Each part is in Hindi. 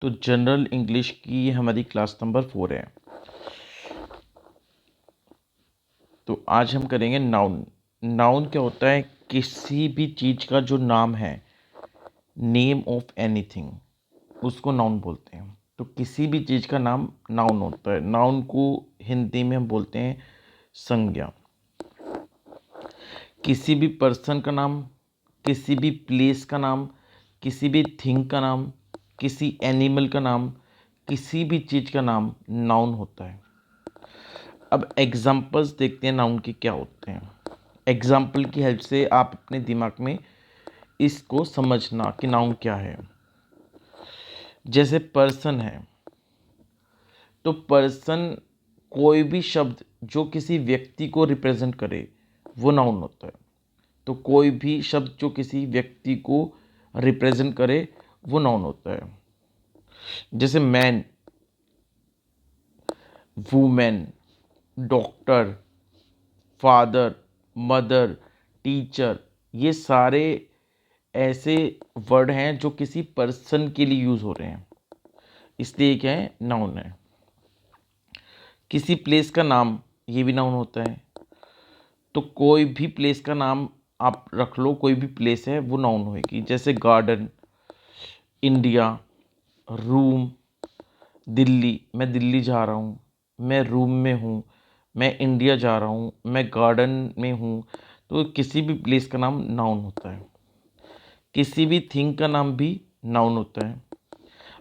तो जनरल इंग्लिश की हमारी क्लास नंबर 4 है। तो आज हम करेंगे नाउन। नाउन क्या होता है? किसी भी चीज़ का जो नाम है, नेम ऑफ एनीथिंग, उसको नाउन बोलते हैं। तो किसी भी चीज़ का नाम नाउन होता है। नाउन को हिंदी में हम बोलते हैं संज्ञा। किसी भी पर्सन का नाम, किसी भी प्लेस का नाम, किसी भी थिंग का नाम, किसी एनिमल का नाम, किसी भी चीज़ का नाम नाउन होता है। अब एग्जाम्पल्स देखते हैं नाउन के क्या होते हैं। एग्जाम्पल की हेल्प से आप अपने दिमाग में इसको समझना कि नाउन क्या है। जैसे पर्सन है, तो पर्सन कोई भी शब्द जो किसी व्यक्ति को रिप्रेजेंट करे वो नाउन होता है। तो कोई भी शब्द जो किसी व्यक्ति को रिप्रेजेंट करे वो नाउन होता है। जैसे man, women, doctor, father, mother, teacher, ये सारे ऐसे वर्ड हैं जो किसी पर्सन के लिए यूज़ हो रहे हैं, इसलिए क्या है, नाउन है। किसी प्लेस का नाम, ये भी नाउन होता है। तो कोई भी प्लेस का नाम आप रख लो, कोई भी प्लेस है वो नाउन होएगी। जैसे गार्डन, इंडिया, रूम, दिल्ली, मैं दिल्ली जा रहा हूँ, मैं रूम में हूँ, मैं इंडिया जा रहा हूँ, मैं गार्डन में हूँ। तो किसी भी प्लेस का नाम नाउन होता है। किसी भी थिंग का नाम भी नाउन होता है।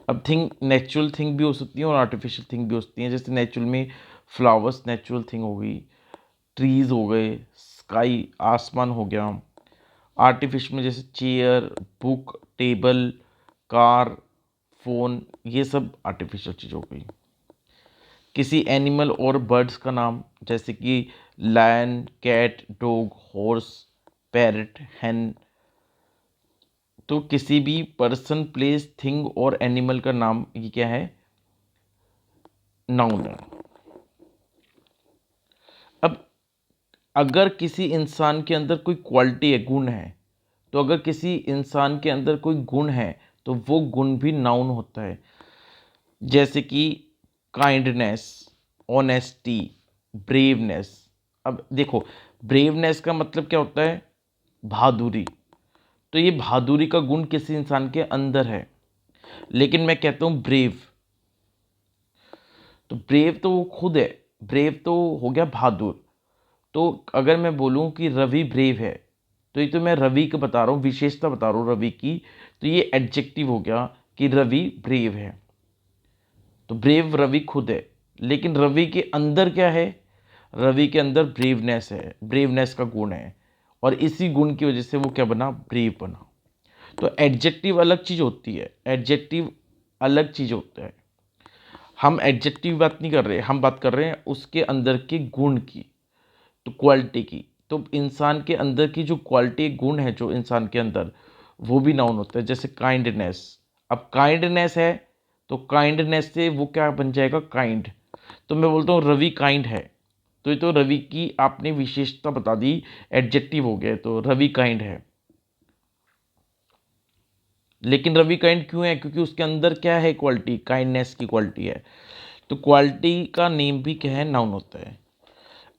अब थिंग नेचुरल थिंग भी हो सकती है और आर्टिफिशियल थिंग भी हो सकती हैं। जैसे नेचुरल में फ्लावर्स नेचुरल थिंग हो गई, ट्रीज़ हो गए, स्काई आसमान हो गया। आर्टिफिशियल में जैसे chair, book, table, car, phone, ये सब आर्टिफिशियल चीज़ हो गई। किसी एनिमल और बर्ड्स का नाम, जैसे कि lion, cat, dog, horse, parrot, hen. तो किसी भी पर्सन, प्लेस, थिंग और एनिमल का नाम, ये क्या है, नाउन है। अब अगर किसी इंसान के अंदर कोई क्वालिटी है, गुण है, तो अगर किसी इंसान के अंदर कोई गुण है तो वो गुण भी नाउन होता है। जैसे कि काइंडनेस, ऑनेस्टी, ब्रेवनेस। अब देखो, ब्रेवनेस का मतलब क्या होता है, बहादुरी। तो ये बहादुरी का गुण किसी इंसान के अंदर है, लेकिन मैं कहता हूँ ब्रेव। तो ब्रेव तो वो खुद है, ब्रेव तो हो गया बहादुर। तो अगर मैं बोलूँ कि रवि ब्रेव है, तो ये तो मैं रवि का बता रहा हूँ, विशेषता बता रहा हूँ रवि की। तो ये एडजेक्टिव हो गया कि रवि ब्रेव है। तो ब्रेव रवि खुद है, लेकिन रवि के अंदर क्या है, रवि के अंदर ब्रेवनेस है, ब्रेवनेस का गुण है। और इसी गुण की वजह से वो क्या बना, ब्रेव बना। तो एडजेक्टिव अलग चीज़ होती है, एडजेक्टिव अलग चीज़ होता है। हम एडजेक्टिव बात नहीं कर रहे, हम बात कर रहे हैं उसके अंदर के गुण की, तो क्वालिटी की। तो इंसान के अंदर की जो क्वालिटी, गुण है जो इंसान के अंदर, वो भी नाउन होता है। जैसे काइंडनेस। अब काइंडनेस है, तो काइंडनेस से वो क्या बन जाएगा, काइंड। तो मैं बोलता हूँ रवि काइंड है, तो ये तो रवि की आपने विशेषता बता दी, एडजेक्टिव हो गया, तो रवि काइंड है। लेकिन रवि काइंड क्यों है, क्योंकि उसके अंदर क्या है, क्वालिटी, काइंडनेस की क्वालिटी है। तो क्वालिटी का नेम भी क्या है, नाउन होता है।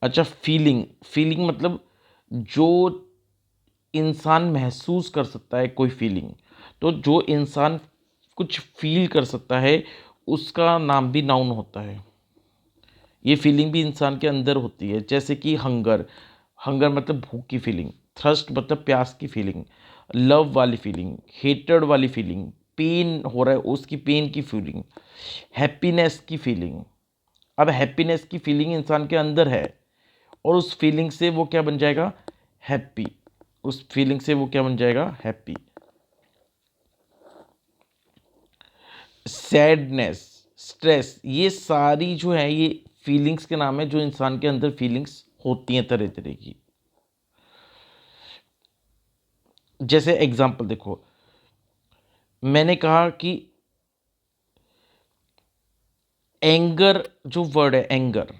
अच्छा, फीलिंग। फीलिंग मतलब जो इंसान महसूस कर सकता है कोई फीलिंग। तो जो इंसान कुछ फील कर सकता है उसका नाम भी नाउन होता है। ये फीलिंग भी इंसान के अंदर होती है। जैसे कि हंगर, हंगर मतलब भूख की फीलिंग, थर्स्ट मतलब प्यास की फीलिंग, लव वाली फीलिंग, हेटेड वाली फीलिंग, पेन हो रहा है उसकी पेन की फीलिंग, हैप्पीनेस की फीलिंग। अब हैप्पीनेस की फीलिंग इंसान के अंदर है, और उस फीलिंग से वो क्या बन जाएगा, हैप्पी। उस फीलिंग से वो क्या बन जाएगा, हैप्पी। सैडनेस, स्ट्रेस, ये सारी जो है ये फीलिंग्स के नाम है, जो इंसान के अंदर फीलिंग्स होती हैं तरह तरह की। जैसे एग्जांपल देखो, मैंने कहा कि एंगर, जो वर्ड है एंगर,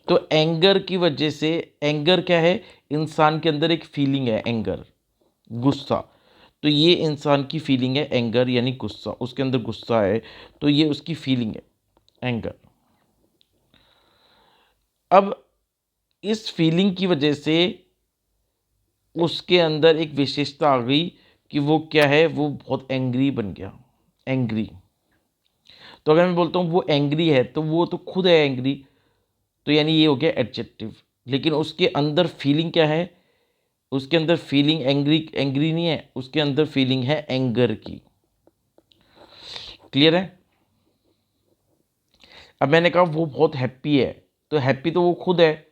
तो एंगर की वजह से, एंगर क्या है, इंसान के अंदर एक फीलिंग है एंगर, गुस्सा। तो ये इंसान की फीलिंग है एंगर यानी गुस्सा, उसके अंदर गुस्सा है तो ये उसकी फीलिंग है एंगर। अब इस फीलिंग की वजह से उसके अंदर एक विशेषता आ गई कि वो क्या है, वो बहुत एंग्री बन गया, एंग्री। तो अगर मैं बोलता हूँ वो एंग्री है तो वो तो खुद है एंग्री, तो यानी ये हो गया एडजेक्टिव। लेकिन उसके अंदर फीलिंग क्या है, उसके अंदर फीलिंग एंग्री एंग्री नहीं है, उसके अंदर फीलिंग है एंगर की। क्लियर है? अब मैंने कहा वो बहुत हैप्पी है, तो हैप्पी तो वो खुद है,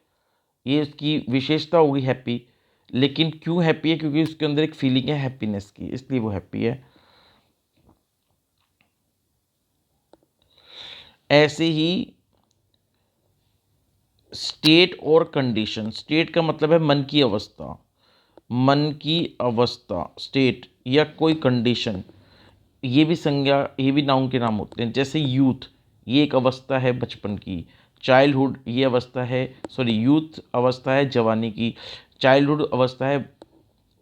ये उसकी विशेषता होगी हैप्पी। लेकिन क्यों हैप्पी है? क्योंकि उसके अंदर एक फीलिंग है हैप्पीनेस की, इसलिए वो हैप्पी है। ऐसे ही स्टेट और कंडीशन, स्टेट का मतलब है मन की अवस्था, मन की अवस्था स्टेट या कोई कंडीशन, ये भी संज्ञा, ये भी नाउन के नाम होते हैं। जैसे यूथ, ये एक अवस्था है बचपन की। चाइल्डहुड, ये अवस्था है, सॉरी यूथ अवस्था है जवानी की। चाइल्डहुड अवस्था है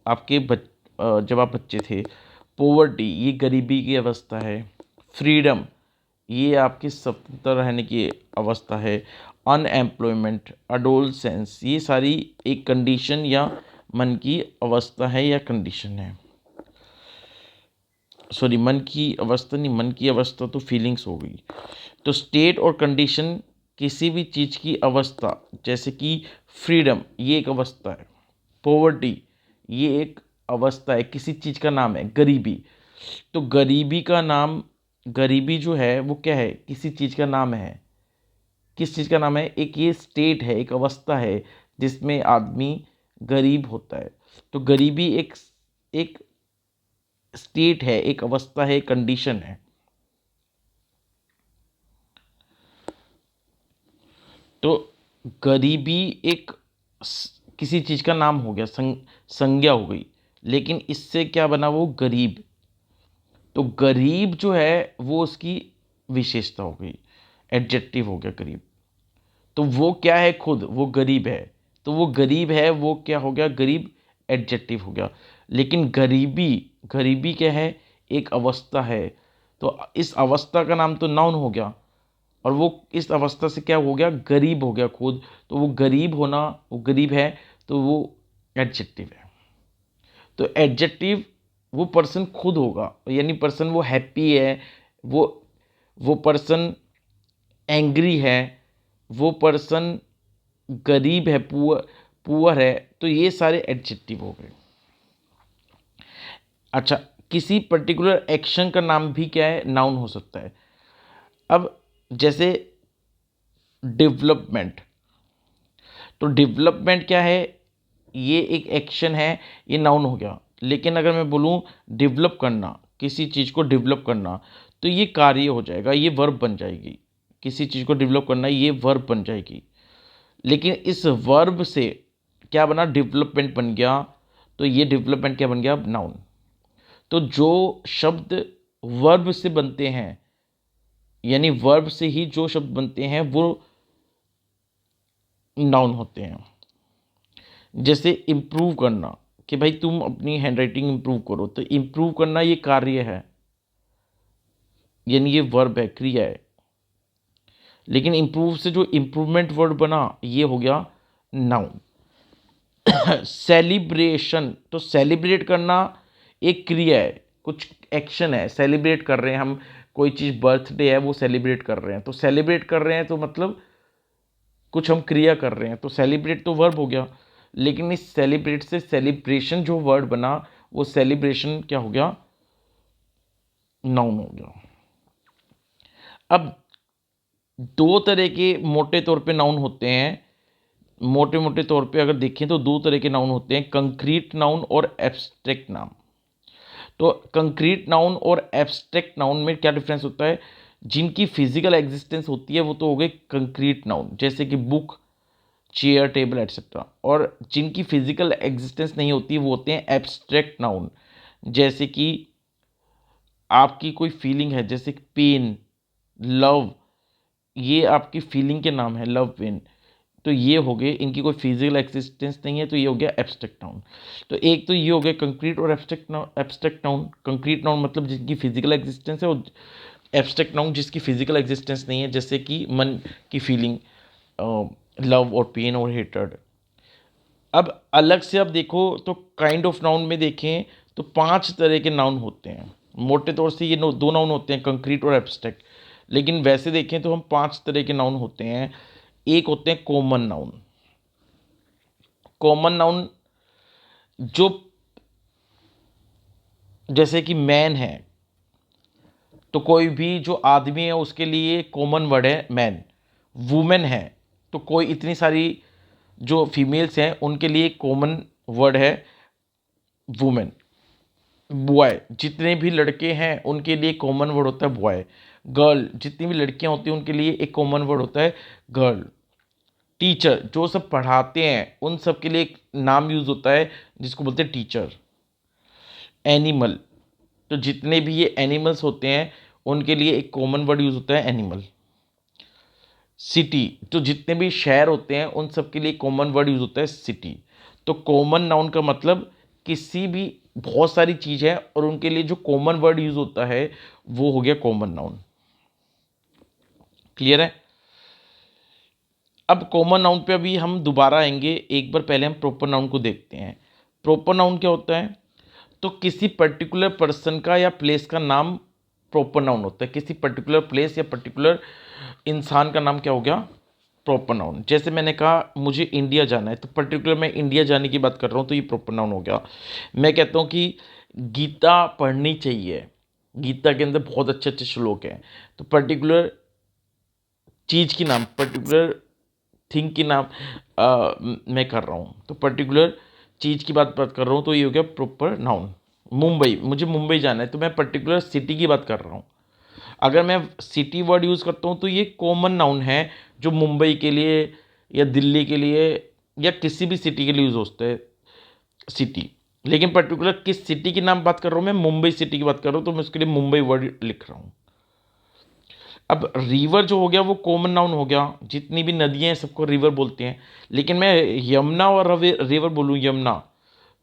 आपके जब आप बच्चे थे। पोवर्टी, ये गरीबी की अवस्था है। फ्रीडम, ये आपकी स्वतंत्र रहने की अवस्था है। अनएम्प्लॉयमेंट, अडोलसेंस, ये सारी एक कंडीशन या मन की अवस्था है या कंडीशन है। सॉरी, मन की अवस्था नहीं, मन की अवस्था तो फीलिंग्स हो गई। तो स्टेट और कंडीशन किसी भी चीज़ की अवस्था, जैसे कि फ्रीडम, ये एक अवस्था है। पॉवर्टी, ये एक अवस्था है, किसी चीज़ का नाम है। गरीबी, तो गरीबी का नाम, गरीबी जो है वो क्या है, किसी चीज़ का नाम है। किस चीज़ का नाम है? एक ये स्टेट है, एक अवस्था है जिसमें आदमी गरीब होता है। तो गरीबी एक एक स्टेट है, एक अवस्था है, एक कंडीशन है। तो गरीबी एक किसी चीज़ का नाम हो गया, संज्ञा हो गई। लेकिन इससे क्या बना, वो गरीब। तो गरीब जो है वो उसकी विशेषता हो गई, एडजेक्टिव हो गया गरीब। तो वो क्या है, खुद वो गरीब है, तो वो गरीब है, वो क्या हो गया, गरीब एडजेक्टिव हो गया। लेकिन गरीबी, गरीबी क्या है, एक अवस्था है। तो इस अवस्था का नाम तो नाउन हो गया, और वो इस अवस्था से क्या हो गया, गरीब हो गया खुद। तो वो गरीब होना, वो गरीब है, तो वो एडजेक्टिव है। तो एडजेक्टिव वो पर्सन खुद होगा, यानी पर्सन वो हैप्पी है, वो वो पर्सन एंग्री है, वो पर्सन गरीब है, पुअर पुअर है। तो ये सारे एडजेक्टिव हो गए। अच्छा, किसी पर्टिकुलर एक्शन का नाम भी क्या है, नाउन हो सकता है। अब जैसे डेवलपमेंट, तो डेवलपमेंट क्या है, ये एक एक्शन है, ये नाउन हो गया। लेकिन अगर मैं बोलूँ डेवलप करना, किसी चीज़ को डेवलप करना, तो ये कार्य हो जाएगा, ये वर्ब बन जाएगी। किसी चीज़ को डेवलप करना, ये वर्ब बन जाएगी। लेकिन इस वर्ब से क्या बना, डेवलपमेंट बन गया। तो ये डेवलपमेंट क्या बन गया, नाउन। तो जो शब्द वर्ब से बनते हैं, यानी वर्ब से ही जो शब्द बनते हैं वो नाउन होते हैं। जैसे इम्प्रूव करना, कि भाई तुम अपनी हैंडराइटिंग इम्प्रूव करो, तो इम्प्रूव करना ये कार्य है, यानी ये वर्ब है, क्रिया है। लेकिन इम्प्रूव से जो इम्प्रूवमेंट वर्ड बना, ये हो गया नाउन। सेलिब्रेशन, तो सेलिब्रेट करना एक क्रिया है, कुछ एक्शन है, सेलिब्रेट कर रहे हैं हम, कोई चीज़ बर्थडे है वो सेलिब्रेट कर रहे हैं, तो सेलिब्रेट कर रहे हैं तो मतलब कुछ हम क्रिया कर रहे हैं, तो सेलिब्रेट तो वर्ब हो गया। लेकिन इस सेलिब्रेट से सेलिब्रेशन जो वर्ड बना, वो सेलिब्रेशन क्या हो गया, नाउन हो गया। अब दो तरह के मोटे तौर पे नाउन होते हैं, मोटे मोटे तौर पे अगर देखें तो दो तरह के नाउन होते हैं, कंक्रीट नाउन और एब्स्ट्रैक्ट नाउन। तो कंक्रीट नाउन और एब्स्ट्रैक्ट नाउन में क्या डिफरेंस होता है? जिनकी फिजिकल एग्जिस्टेंस होती है वो तो हो गए कंक्रीट नाउन, जैसे कि बुक, चेयर, टेबल एट्सेट्रा। और जिनकी फिजिकल एग्जिस्टेंस नहीं होती वो होते हैं एब्स्ट्रैक्ट नाउन, जैसे कि आपकी कोई फीलिंग है, जैसे पेन, लव, ये आपकी फीलिंग के नाम है, लव, पेन। तो ये हो गए, इनकी कोई फिजिकल एक्सिस्टेंस नहीं है, तो ये हो गया एब्स्ट्रैक्ट नाउन। तो एक तो ये हो गया कंक्रीट और एब्स्ट्रैक्ट नाउन। कंक्रीट नाउन मतलब जिनकी फिजिकल एग्जिस्टेंस है, और एब्स्ट्रैक्ट नाउन जिसकी फिजिकल एग्जिस्टेंस नहीं है, जैसे कि मन की फीलिंग, लव और पेन और हेटर्ड। अब अलग से अब देखो तो काइंड ऑफ नाउन में देखें तो 5 तरह के नाउन होते हैं। मोटे तौर से ये दो नाउन होते हैं, कंक्रीट और एब्स्ट्रैक्ट। लेकिन वैसे देखें तो हम 5 तरह के नाउन होते हैं। एक होते हैं कॉमन नाउन। कॉमन नाउन जो, जैसे कि मैन है, तो कोई भी जो आदमी है उसके लिए कॉमन वर्ड है मैन। वुमेन है, तो कोई इतनी सारी जो फीमेल्स हैं उनके लिए कॉमन वर्ड है वुमेन। बॉय, जितने भी लड़के हैं उनके लिए कॉमन वर्ड होता है बॉय। गर्ल, जितनी भी लड़कियां होती हैं उनके लिए एक कॉमन वर्ड होता है गर्ल। टीचर, जो सब पढ़ाते हैं उन सब के लिए एक नाम यूज होता है जिसको बोलते हैं टीचर। एनिमल, तो जितने भी ये एनिमल्स होते हैं उनके लिए एक कॉमन वर्ड यूज होता है एनिमल। सिटी, तो जितने भी शहर होते हैं उन सब के लिए कॉमन वर्ड यूज होता है सिटी। तो कॉमन नाउन का मतलब किसी भी, बहुत सारी चीज़ है और उनके लिए जो कॉमन वर्ड यूज होता है वो हो गया कॉमन नाउन। क्लियर है? अब कॉमन नाउन पे अभी हम दोबारा आएंगे, एक बार पहले हम प्रॉपर नाउन को देखते हैं। प्रॉपर नाउन क्या होता है? तो किसी पर्टिकुलर पर्सन का या प्लेस का नाम प्रॉपर नाउन होता है। किसी पर्टिकुलर प्लेस या पर्टिकुलर इंसान का नाम क्या हो गया? Proper noun. जैसे मैंने कहा मुझे इंडिया जाना है, तो पर्टिकुलर मैं इंडिया जाने की बात कर रहा हूँ, तो ये प्रॉपर नाउन हो गया। मैं कहता हूँ कि गीता पढ़नी चाहिए, गीता के अंदर बहुत अच्छे अच्छे श्लोक हैं, तो पर्टिकुलर चीज़ की नाम, पर्टिकुलर थिंग की नाम मैं कर रहा हूँ, तो पर्टिकुलर चीज़ की बात कर रहा हूँ, तो ये हो गया प्रॉपर नाउन। मुंबई, मुझे मुंबई जाना है, तो मैं पर्टिकुलर सिटी की बात कर रहा हूँ। अगर मैं सिटी वर्ड यूज़ करता हूँ तो ये कॉमन नाउन है जो मुंबई के लिए या दिल्ली के लिए या किसी भी सिटी के लिए यूज़ होता है सिटी। लेकिन पर्टिकुलर किस सिटी की नाम बात कर रहा हूँ, मैं मुंबई सिटी की बात कर रहा हूँ, तो मैं उसके लिए मुंबई वर्ड लिख रहा हूँ। अब रिवर जो हो गया वो कॉमन नाउन हो गया, जितनी भी नदियाँ हैं सबको रिवर बोलते हैं। लेकिन मैं यमुना और रिवर बोलूँ, यमुना,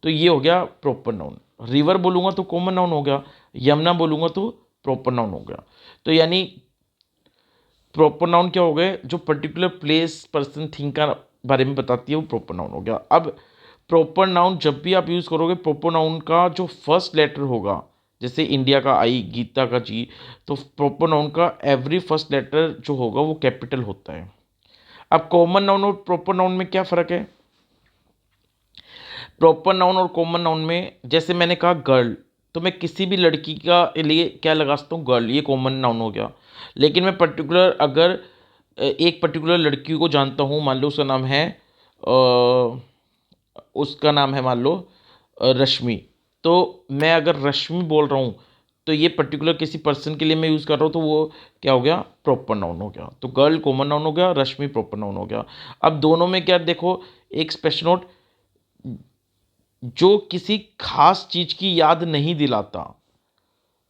तो ये हो गया प्रॉपर नाउन। रिवर बोलूँगा तो कॉमन नाउन हो गया, यमुना बोलूँगा तो प्रॉपर नाउन हो गया। तो यानी प्रॉपर नाउन क्या हो गए? जो पर्टिकुलर प्लेस, पर्सन, थिंग का बारे में बताती है वो प्रॉपर नाउन हो गया। अब प्रॉपर नाउन जब भी आप यूज़ करोगे, प्रॉपर नाउन का जो फर्स्ट लेटर होगा, जैसे इंडिया का आई, गीता का जी, तो प्रॉपर नाउन का एवरी फर्स्ट लेटर जो होगा वो कैपिटल होता है। अब कॉमन नाउन और प्रॉपर नाउन में क्या फ़र्क है? प्रॉपर नाउन और कॉमन नाउन में, जैसे मैंने कहा गर्ल, तो मैं किसी भी लड़की का लिए क्या लगा सकता हूँ? गर्ल, ये कॉमन नाउन हो गया। लेकिन मैं पर्टिकुलर अगर एक पर्टिकुलर लड़की को जानता हूँ, मान लो उसका नाम है मान लो रश्मि, तो मैं अगर रश्मि बोल रहा हूँ तो ये पर्टिकुलर किसी पर्सन के लिए मैं यूज़ कर रहा हूँ, तो वो क्या हो गया? प्रॉपर नाउन हो गया। तो गर्ल कॉमन नाउन हो गया, रश्मि प्रॉपर नाउन हो गया। अब दोनों में क्या देखो, एक स्पेशल नोट, जो किसी खास चीज की याद नहीं दिलाता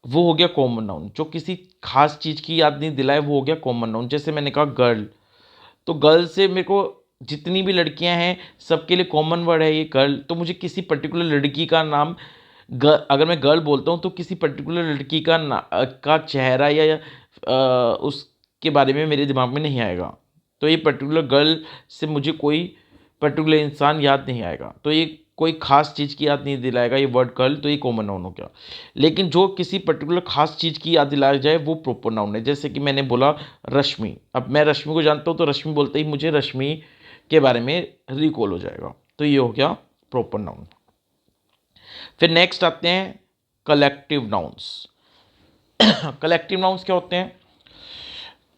वो हो गया कॉमन नाउन। जो किसी खास चीज की याद नहीं दिलाए वो हो गया कॉमन नाउन। जैसे मैंने कहा गर्ल, तो गर्ल से मेरे को जितनी भी लड़कियां हैं सबके लिए कॉमन वर्ड है ये गर्ल। तो मुझे किसी पर्टिकुलर लड़की का नाम, अगर मैं गर्ल बोलता हूँ तो किसी पर्टिकुलर लड़की का चेहरा या उसके बारे में मेरे दिमाग में नहीं आएगा। तो ये पर्टिकुलर गर्ल से मुझे कोई पर्टिकुलर इंसान याद नहीं आएगा, तो ये कोई खास चीज़ की याद नहीं दिलाएगा ये वर्ड गर्ल, तो ये कॉमन नाउन हो गया। लेकिन जो किसी पर्टिकुलर खास चीज़ की याद दिलाया जाए वो प्रॉपर नाउन है। जैसे कि मैंने बोला रश्मि, अब मैं रश्मि को जानता हूँ तो रश्मि बोलते ही मुझे रश्मि के बारे में रिकॉल हो जाएगा, तो ये हो गया प्रॉपर नाउन। फिर नेक्स्ट आते हैं कलेक्टिव नाउन्स। कलेक्टिव नाउन्स क्या होते हैं?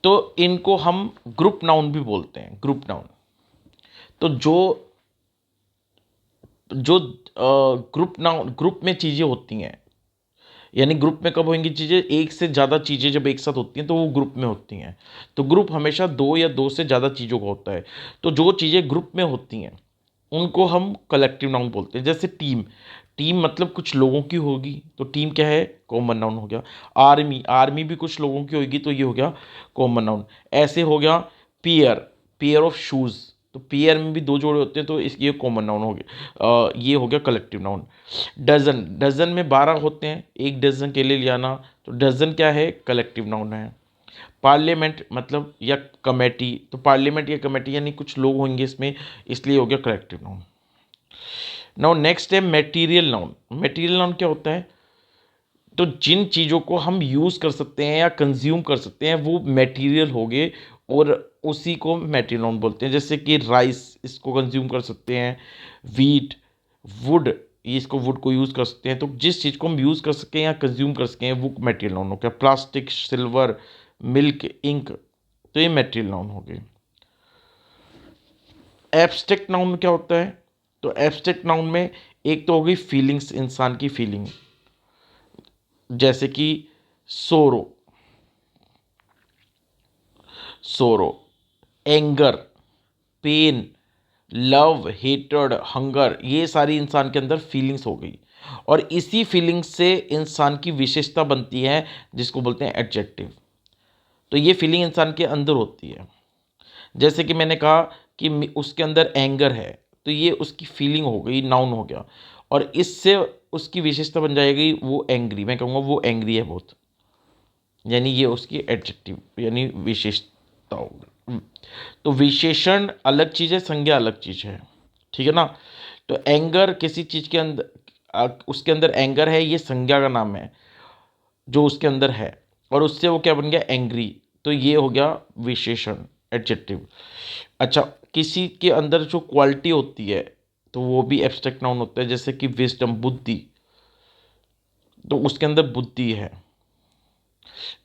तो इनको हम ग्रुप नाउन भी बोलते हैं, ग्रुप नाउन। तो जो जो ग्रुप नाउन, ग्रुप में चीज़ें होती हैं, यानी ग्रुप में कब होंगी चीज़ें? एक से ज़्यादा चीज़ें जब एक साथ होती हैं तो वो ग्रुप में होती हैं। तो ग्रुप हमेशा दो या दो से ज़्यादा चीज़ों का होता है। तो जो चीज़ें ग्रुप में होती हैं उनको हम कलेक्टिव नाउन बोलते हैं। जैसे टीम, टीम मतलब कुछ लोगों की होगी, तो टीम क्या है? कॉमन नाउन हो गया। आर्मी, आर्मी भी कुछ लोगों की होगी, तो ये हो गया कॉमन नाउन। ऐसे हो गया पेयर, पेयर ऑफ शूज़, तो पेयर में भी 2 जोड़े होते हैं, तो इस ये कॉमन नाउन हो गया, ये हो गया कलेक्टिव नाउन। डज़न, डज़न में 12 होते हैं, 1 डज़न केले ले आना, तो डज़न क्या है, कलेक्टिव नाउन है। पार्लियामेंट मतलब या कमेटी, तो पार्लियामेंट या कमेटी यानी कुछ लोग होंगे इसमें, इसलिए हो गया कलेक्टिव नाउन। नाउ नेक्स्ट है मटेरियल नाउन। मटेरियल नाउन क्या होता है, तो जिन चीज़ों को हम यूज़ कर सकते हैं या कंज्यूम कर सकते हैं वो मटेरियल हो गए, और उसी को मटेरियल नाउन बोलते हैं। जैसे कि राइस, इसको कंज्यूम कर सकते हैं, वीट, वुड, ये इसको वुड को यूज़ कर सकते हैं। तो जिस चीज़ को हम यूज़ कर सकें या कंज्यूम कर सकें वो मटेरियल नाउन हो गया। प्लास्टिक, सिल्वर, मिल्क, इंक, तो ये मटेरियल नाउन हो गए। एब्स्ट्रैक्ट नाउन में क्या होता है, तो एब्स्ट्रैक्ट नाउन में एक तो हो गई फीलिंग्स, इंसान की फीलिंग, जैसे कि sorrow, sorrow, anger, pain, love, hatred, hunger, ये सारी इंसान के अंदर फीलिंग्स हो गई, और इसी फीलिंग्स से इंसान की विशेषता बनती है जिसको बोलते हैं एडजेक्टिव। तो ये फीलिंग इंसान के अंदर होती है। जैसे कि मैंने कहा कि उसके अंदर एंगर है, तो ये उसकी फीलिंग हो गई, नाउन हो गया, और इससे उसकी विशेषता बन जाएगी वो एंग्री, मैं कहूँगा वो एंग्री है बहुत, यानी ये उसकी एडजेक्टिव यानी विशेषता हो गई। तो विशेषण अलग चीज़ है, संज्ञा अलग चीज़ है, ठीक है ना। तो एंगर किसी चीज़ के अंदर, उसके अंदर एंगर है, ये संज्ञा का नाम है जो उसके अंदर है, और उससे वो क्या बन गया, एंग्री, तो ये हो गया विशेषण, एडजेक्टिव। अच्छा, किसी के अंदर जो क्वालिटी होती है तो वो भी एब्स्ट्रैक्ट नाउन होता है, जैसे कि विजडम, बुद्धि, तो उसके अंदर बुद्धि है,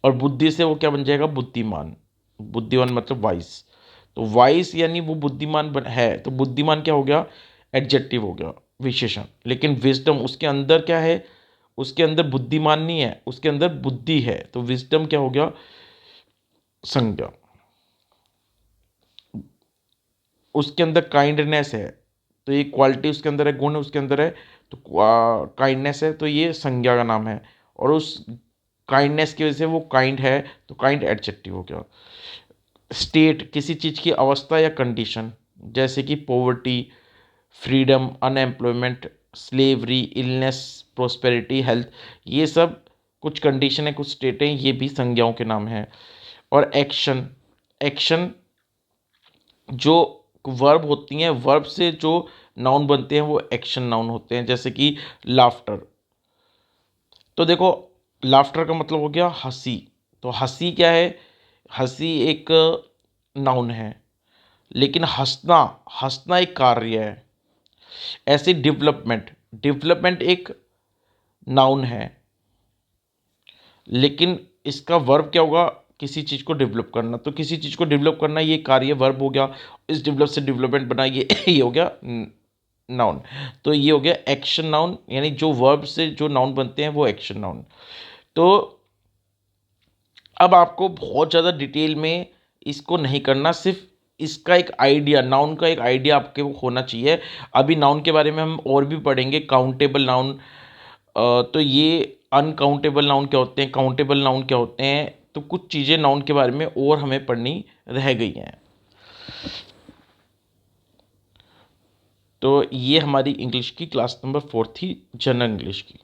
और बुद्धि से वो क्या बन जाएगा, बुद्धिमान, बुद्धिमान मतलब वाइस, तो वाइस यानी वो बुद्धिमान है, तो बुद्धिमान क्या हो गया, एडजेक्टिव हो गया, विशेषण। लेकिन विजडम उसके अंदर क्या है, उसके अंदर बुद्धिमान नहीं है, उसके अंदर बुद्धि है, तो विजडम क्या हो गया, संज्ञा। उसके अंदर काइंडनेस है, तो ये क्वालिटी उसके अंदर है, गुण उसके अंदर है, तो काइंडनेस है, तो ये संज्ञा का नाम है, और उस काइंडनेस की वजह से वो काइंड है, तो काइंड एडजेक्टिव हो गया। स्टेट किसी चीज़ की अवस्था या कंडीशन, जैसे कि poverty, freedom, unemployment, slavery, illness, prosperity, health, ये सब कुछ कंडीशन है, कुछ स्टेट हैं, ये भी संज्ञाओं के नाम हैं। और एक्शन, एक्शन जो वर्ब होती हैं, वर्ब से जो नाउन बनते हैं वो एक्शन नाउन होते हैं, जैसे कि लाफ्टर। तो देखो, लाफ्टर का मतलब हो गया हंसी, तो हंसी क्या है, हंसी एक नाउन है, लेकिन हंसना, हंसना एक कार्य है। ऐसे डेवलपमेंट, डेवलपमेंट एक नाउन है, लेकिन इसका वर्ब क्या होगा, किसी चीज़ को डेवलप करना, तो किसी चीज़ को डेवलप करना ये कार्य वर्ब हो गया, इस डेवलप से डेवलपमेंट बना, ये हो गया नाउन। तो ये हो गया एक्शन नाउन, यानी जो वर्ब से जो नाउन बनते हैं वो एक्शन नाउन। तो अब आपको बहुत ज़्यादा डिटेल में इसको नहीं करना, सिर्फ इसका एक आइडिया, नाउन का एक आइडिया आपके को होना चाहिए। अभी नाउन के बारे में हम और भी पढ़ेंगे, काउंटेबल नाउन, तो ये अनकाउंटेबल नाउन क्या होते हैं, काउंटेबल नाउन क्या होते हैं, तो कुछ चीज़ें नाउन के बारे में और हमें पढ़नी रह गई हैं। तो ये हमारी इंग्लिश की क्लास नंबर 4 थी, जनरल इंग्लिश की।